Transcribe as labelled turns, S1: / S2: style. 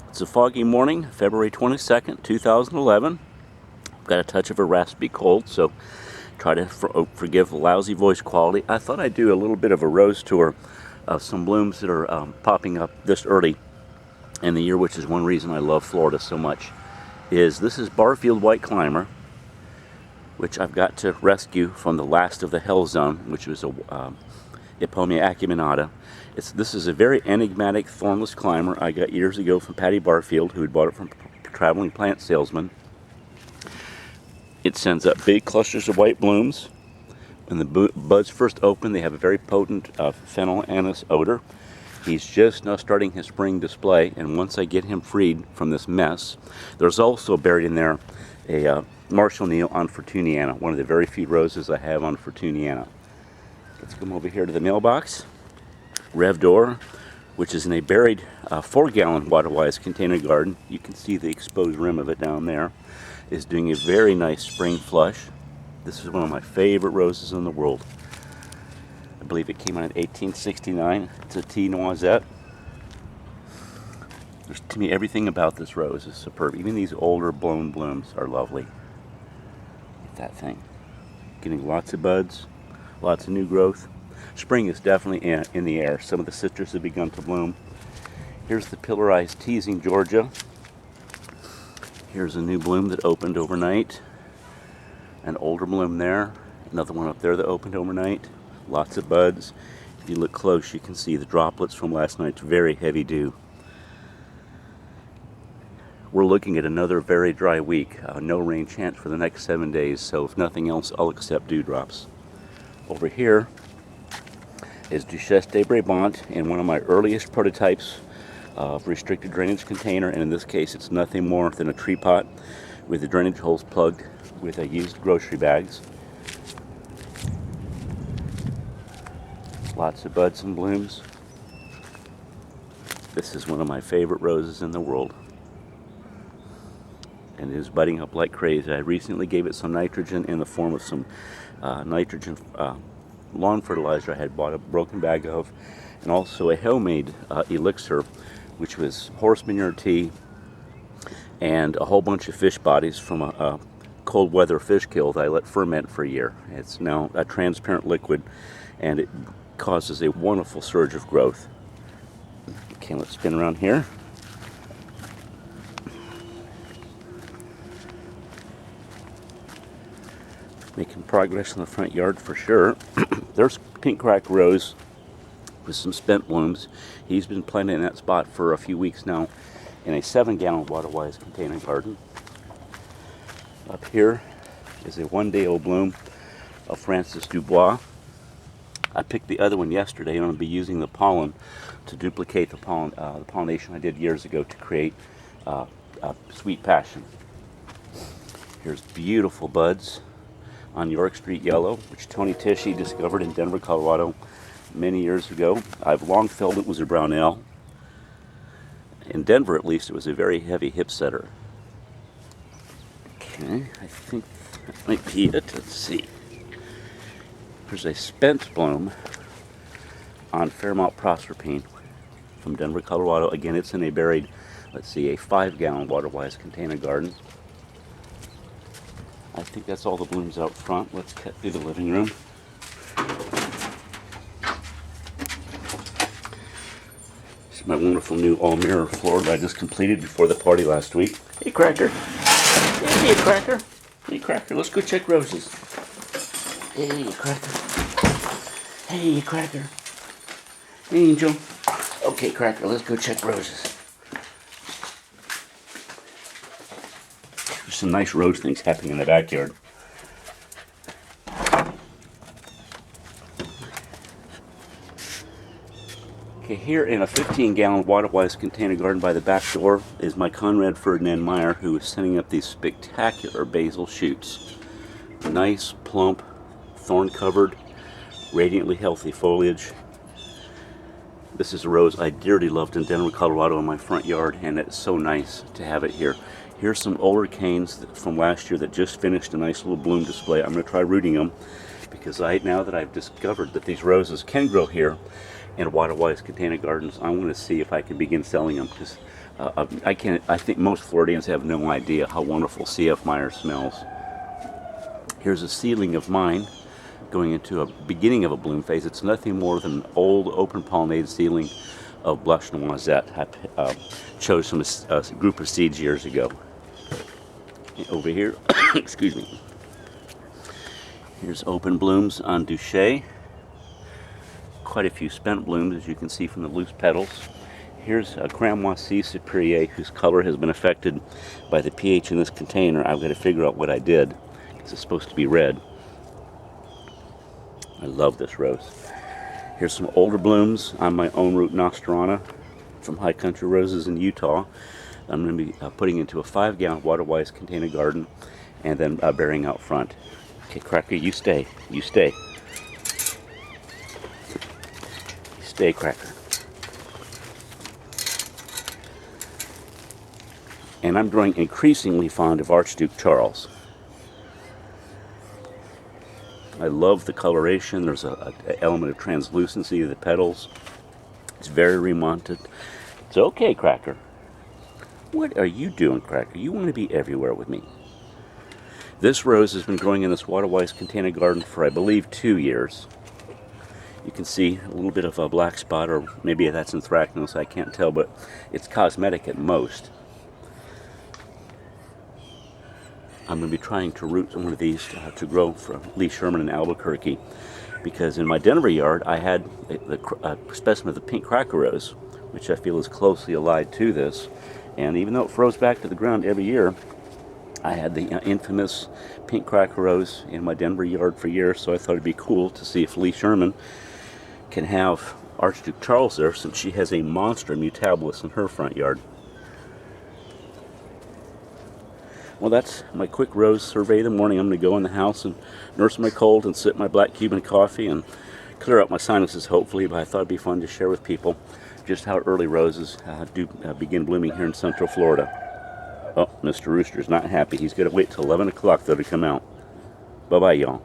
S1: It's a foggy morning, February 22nd, 2011. I've got a touch of a raspy cold, so try to forgive the lousy voice quality. I thought I'd do a little bit of a rose tour of some blooms that are popping up this early in the year, which is one reason I love Florida so much. This is Barfield White Climber, which I've got to rescue from the last of the hell zone, which was a Ipomia acuminata. This is a very enigmatic thornless climber I got years ago from Patty Barfield, who had bought it from a traveling plant salesman. It sends up big clusters of white blooms. When the buds first open, they have a very potent phenyl anise odor. He's just now starting his spring display, and once I get him freed from this mess, there's also buried in there a Marshall Neal on Fortuniana, one of the very few roses I have on Fortuniana. Let's come over here to the mailbox. Rev Door, which is in a buried 4-gallon water-wise container garden. You can see the exposed rim of it down there. Is doing a very nice spring flush. This is one of my favorite roses in the world. I believe it came out in 1869. It's a tea noisette. To me, everything about this rose is superb. Even these older blown blooms are lovely. Look at that thing. Getting lots of buds, lots of new growth. Spring is definitely in the air. Some of the citrus have begun to bloom. Here's the pillarized teasing Georgia. Here's a new bloom that opened overnight. An older bloom there. Another one up there that opened overnight. Lots of buds. If you look close, you can see the droplets from last night's very heavy dew. We're looking at another very dry week. No rain chance for the next 7 days, so if nothing else, I'll accept dewdrops. Over here is Duchesse de Brabant in one of my earliest prototypes of restricted drainage container, and in this case it's nothing more than a tree pot with the drainage holes plugged with used grocery bags. Lots of buds and blooms. This is one of my favorite roses in the world, and it is budding up like crazy. I recently gave it some nitrogen in the form of some nitrogen lawn fertilizer I had bought a broken bag of, and also a homemade elixir, which was horse manure tea and a whole bunch of fish bodies from a cold weather fish kill that I let ferment for a year. It's now a transparent liquid, and it causes a wonderful surge of growth. Okay, let's spin around here. Making progress in the front yard for sure. There's pink crack rose with some spent blooms. He's been planted in that spot for a few weeks now in a 7-gallon water-wise container garden. Up here is a 1-day-old bloom of Francis Dubreuil. I picked the other one yesterday, and I'm going to be using the pollen to duplicate the pollination I did years ago to create sweet passion. Here's beautiful buds on York Street Yellow, which Tony Tishy discovered in Denver, Colorado many years ago. I've long felt it was a brownell. In Denver, at least, it was a very heavy hip setter. Okay, I think that might be it. Let's see. There's a spent bloom on Fairmount Proserpine from Denver, Colorado. Again, it's in a buried, let's see, a 5-gallon water-wise container garden. I think that's all the blooms out front. Let's cut through the living room. This is my wonderful new all-mirror floor that I just completed before the party last week. Hey, Cracker. Hey, Cracker. Hey, Cracker. Let's go check roses. Hey, Cracker. Hey, Cracker. Hey, Angel. Okay, Cracker. Let's go check roses. There's some nice rose things happening in the backyard. Okay, here in a 15-gallon water-wise container garden by the back door is my Conrad Ferdinand Meyer, who is sending up these spectacular basil shoots. Nice, plump, thorn-covered, radiantly healthy foliage. This is a rose I dearly loved in Denver, Colorado in my front yard, and it's so nice to have it here. Here's some older canes from last year that just finished a nice little bloom display. I'm going to try rooting them, because now that I've discovered that these roses can grow here in water-wise container gardens, I want to see if I can begin selling them, because I think most Floridians have no idea how wonderful C.F. Meyer smells. Here's a seedling of mine going into a beginning of a bloom phase. It's nothing more than an old open pollinated seedling of blush noisette. I chose from a group of seeds years ago. Over here, excuse me. Here's open blooms on Duché. Quite a few spent blooms, as you can see from the loose petals. Here's a Cramoisi superior whose color has been affected by the pH in this container. I've got to figure out what I did, because it's supposed to be red. I love this rose. Here's some older blooms on my own root Nostrana from High Country Roses in Utah. I'm going to be putting into a 5-gallon water-wise container garden and then burying out front. Okay, Cracker, you stay. You stay. You stay, Cracker. And I'm growing increasingly fond of Archduke Charles. I love the coloration. There's an element of translucency of the petals. It's very remonted. It's okay, Cracker. What are you doing, Cracker? You want to be everywhere with me. This rose has been growing in this water-wise container garden for, I believe, 2 years. You can see a little bit of a black spot, or maybe that's anthracnose, I can't tell, but it's cosmetic at most. I'm going to be trying to root one of these to grow from Lee Sherman in Albuquerque, because in my Denver yard I had a specimen of the pink cracker rose, which I feel is closely allied to this. And even though it froze back to the ground every year, I had the infamous pink cracker rose in my Denver yard for years, so I thought it'd be cool to see if Lee Sherman can have Archduke Charles there, since she has a monster mutabilis in her front yard. Well, that's my quick rose survey of the morning. I'm going to go in the house and nurse my cold and sip my black Cuban coffee and clear out my sinuses, hopefully. But I thought it'd be fun to share with people just how early roses do begin blooming here in Central Florida. Oh, Mr. Rooster's not happy. He's going to wait till 11 o'clock, though, to come out. Bye-bye, y'all.